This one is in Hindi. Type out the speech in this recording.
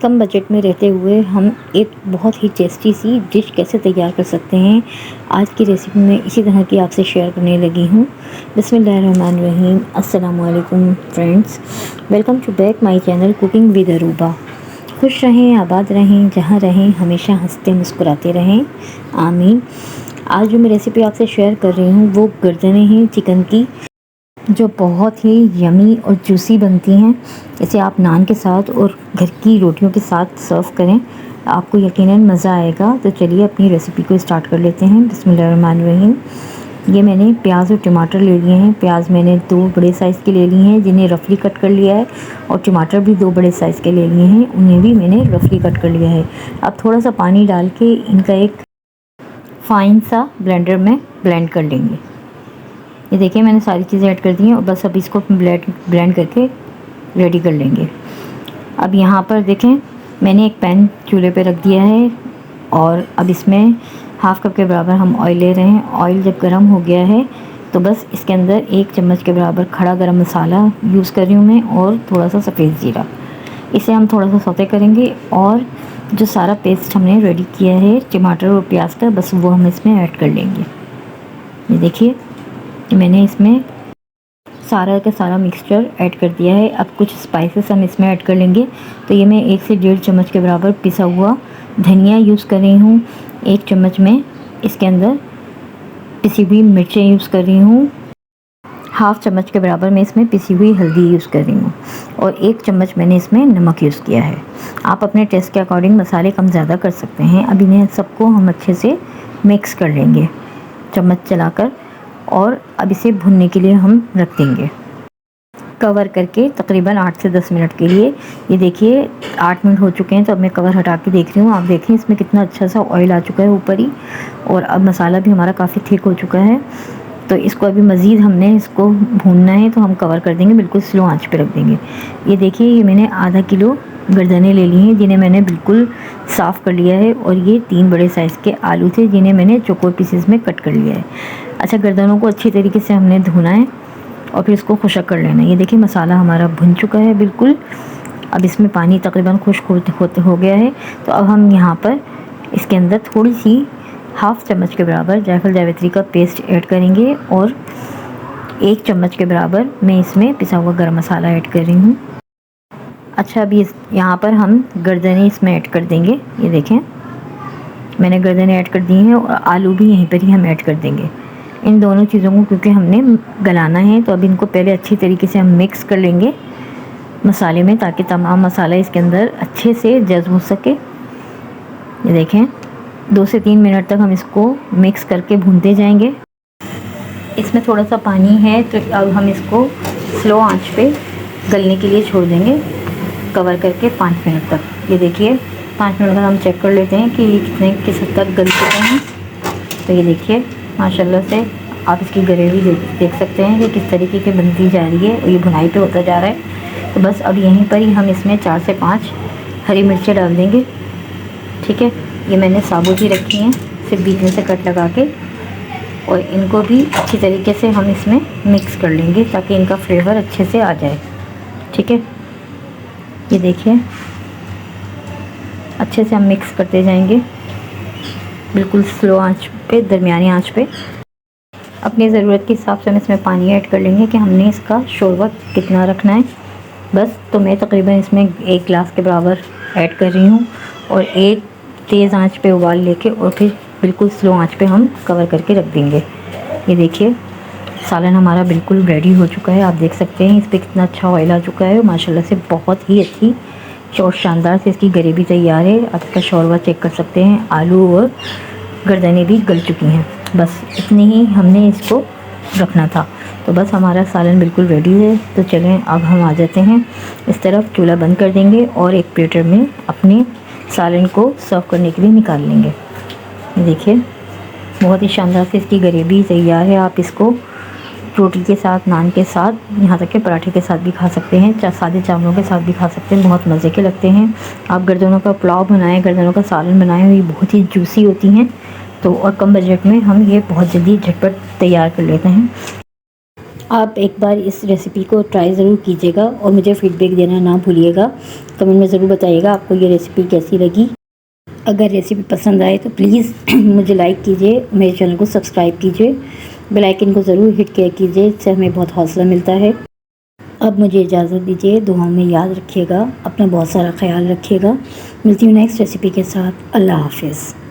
कम बजट में रहते हुए हम एक बहुत ही टेस्टी सी डिश कैसे तैयार कर सकते हैं, आज की रेसिपी में इसी तरह की आपसे शेयर करने लगी हूँ। बिस्मिल्लाहिर्रहमानिर्रहीम। अस्सलाम वालेकुम friends, welcome to back my channel cooking with Aruba. खुश रहें, आबाद रहें, जहाँ रहें हमेशा हंसते मुस्कुराते रहें, आमीन। आज जो मैं रेसिपी आपसे शेयर कर रही हूँ वो गर्दनें हैं चिकन की, जो बहुत ही यमी और जूसी बनती हैं। इसे आप नान के साथ और घर की रोटियों के साथ सर्व करें, आपको यकीनन मज़ा आएगा। तो चलिए अपनी रेसिपी को स्टार्ट कर लेते हैं। बिस्मिल्लाहिर्रहमानिर्रहीम। ये मैंने प्याज और टमाटर ले लिए हैं। प्याज मैंने 2 बड़े साइज़ के ले लिए हैं, जिन्हें रफली कट कर लिया है, और टमाटर भी 2 बड़े साइज़ के ले लिए हैं, उन्हें भी मैंने रफली कट कर लिया है। अब थोड़ा सा पानी डाल के इनका एक फ़ाइन सा ब्लेंडर में ब्लेंड कर लेंगे। ये देखिए मैंने सारी चीज़ें ऐड कर दी हैं और बस अब इसको ब्लेंड करके रेडी कर लेंगे। अब यहाँ पर देखें मैंने एक पैन चूल्हे पे रख दिया है और अब इसमें हाफ़ कप के बराबर हम ऑयल ले रहे हैं। ऑयल जब गर्म हो गया है तो बस इसके अंदर 1 चम्मच के बराबर खड़ा गरम मसाला यूज़ कर रही हूँ मैं, और थोड़ा सा सफ़ेद ज़ीरा। इसे हम थोड़ा सा सौते करेंगे और जो सारा पेस्ट हमने रेडी किया है टमाटर और प्याज का, बस वो हम इसमें ऐड कर लेंगे। ये देखिए मैंने इसमें सारा का सारा मिक्सचर ऐड कर दिया है। अब कुछ स्पाइसेस हम इसमें ऐड कर लेंगे। तो ये मैं 1 से 1.5 चम्मच के बराबर पिसा हुआ धनिया यूज़ कर रही हूँ। 1 चम्मच में इसके अंदर पिसी हुई मिर्चें यूज़ कर रही हूँ। हाफ़ चम्मच के बराबर मैं इसमें पिसी हुई हल्दी यूज़ कर रही हूँ, और 1 चम्मच मैंने इसमें नमक यूज़ किया है। आप अपने टेस्ट के अकॉर्डिंग मसाले कम ज़्यादा कर सकते हैं। अब इन्हें सबको हम अच्छे से मिक्स कर लेंगे चम्मच चलाकर, और अब इसे भुनने के लिए हम रख देंगे कवर करके तकरीबन 8 से 10 मिनट के लिए। ये देखिए 8 मिनट हो चुके हैं, तो अब मैं कवर हटा के देख रही हूँ। आप देखें इसमें कितना अच्छा सा ऑयल आ चुका है ऊपर ही, और अब मसाला भी हमारा काफ़ी थिक हो चुका है। तो इसको अभी मज़ीद हमने इसको भूनना है, तो हम कवर कर देंगे, बिल्कुल स्लो आंच पे रख देंगे। ये देखिए ये मैंने आधा किलो गर्दनें ले ली हैं, जिन्हें मैंने बिल्कुल साफ़ कर लिया है, और ये 3 बड़े साइज़ के आलू थे, जिन्हें मैंने चौकोर पीसेस में कट कर लिया है। अच्छा, गर्दनों को अच्छी तरीके से हमने धोना है और फिर इसको खुशक कर लेना है। ये देखिए मसाला हमारा भुन चुका है बिल्कुल। अब इसमें पानी तकरीबन खुश्क होते हो गया है। तो अब हम यहाँ पर इसके अंदर थोड़ी सी हाफ़ चम्मच के बराबर जायफल जावित्री का पेस्ट ऐड करेंगे, और 1 चम्मच के बराबर मैं इसमें पिसा हुआ गरम मसाला ऐड कर रही हूँ। अच्छा, अभी यहाँ पर हम गर्दनें इसमें ऐड कर देंगे। ये देखें मैंने गर्दनें ऐड कर दी हैं, और आलू भी यहीं पर ही हम ऐड कर देंगे। इन दोनों चीज़ों को क्योंकि हमने गलाना है, तो अब इनको पहले अच्छी तरीके से हम मिक्स कर लेंगे मसाले में, ताकि तमाम मसाला इसके अंदर अच्छे से जज़्ब हो सके। ये देखें 2 से 3 मिनट तक हम इसको मिक्स करके भूनते जाएंगे। इसमें थोड़ा सा पानी है, तो अब हम इसको स्लो आंच पे गलने के लिए छोड़ देंगे कवर करके 5 मिनट तक। ये देखिए 5 मिनट बाद हम चेक कर लेते हैं कि ये किस हद तक गल चुके हैं। तो ये देखिए माशाल्लाह से आप इसकी ग्रेवी देख सकते हैं कि किस तरीके की बनती जा रही है, और ये भुनाई पे होता जा रहा है। तो बस अब यहीं पर ही हम इसमें 4 से 5 हरी मिर्चें डाल देंगे। ठीक है, ये मैंने साबुत ही रखी हैं, सिर्फ बीच में से कट लगा के, और इनको भी अच्छी तरीके से हम इसमें मिक्स कर लेंगे ताकि इनका फ्लेवर अच्छे से आ जाए। ठीक है, ये देखिए अच्छे से हम मिक्स करते जाएंगे बिल्कुल स्लो आंच पे, दरमियानी आंच पे। अपनी ज़रूरत के हिसाब से हम इसमें पानी ऐड कर लेंगे कि हमने इसका शोरबा कितना रखना है। बस तो मैं तकरीबन इसमें 1 गिलास के बराबर ऐड कर रही हूँ, और एक तेज़ आंच पे उबाल लेके और फिर बिल्कुल स्लो आंच पे हम कवर करके रख देंगे। ये देखिए सालन हमारा बिल्कुल रेडी हो चुका है। आप देख सकते हैं इस पर कितना अच्छा ऑयल आ चुका है, माशाल्लाह से बहुत ही अच्छी और शानदार से इसकी ग्रेवी तैयार है। आप इसका शोरबा चेक कर सकते हैं, आलू और गर्दनें भी गल चुकी हैं। बस इतनी ही हमने इसको रखना था। तो बस हमारा सालन बिल्कुल रेडी है। तो चलें अब हम आ जाते हैं इस तरफ, चूल्हा बंद कर देंगे और एक प्लेटर में अपने सालन को सर्व करने के लिए निकाल लेंगे। ये देखिए बहुत ही शानदार से इसकी ग्रेवी तैयार है। आप इसको रोटी के साथ, नान के साथ, यहाँ तक के पराठे के साथ भी खा सकते हैं, सादे चावलों के साथ भी खा सकते हैं, बहुत मज़े के लगते हैं। आप गर्दनों का पुलाव बनाएं, गर्दनों का सालन बनाएं, ये बहुत ही जूसी होती हैं। तो और कम बजट में हम ये बहुत जल्दी झटपट तैयार कर लेते हैं। आप एक बार इस रेसिपी को ट्राई ज़रूर कीजिएगा और मुझे फ़ीडबैक देना ना भूलिएगा। कमेंट में ज़रूर बताइएगा आपको ये रेसिपी कैसी लगी। अगर रेसिपी पसंद आए तो प्लीज़ मुझे लाइक कीजिए, मेरे चैनल को सब्सक्राइब कीजिए, बेल आइकन को ज़रूर हिट किया कीजिए, इससे हमें बहुत हौसला मिलता है। अब मुझे इजाज़त दीजिए, दुआओं में याद रखिएगा, अपना बहुत सारा ख्याल रखिएगा। मिलती हूँ नेक्स्ट रेसिपी के साथ। अल्लाह हाफ़िज़।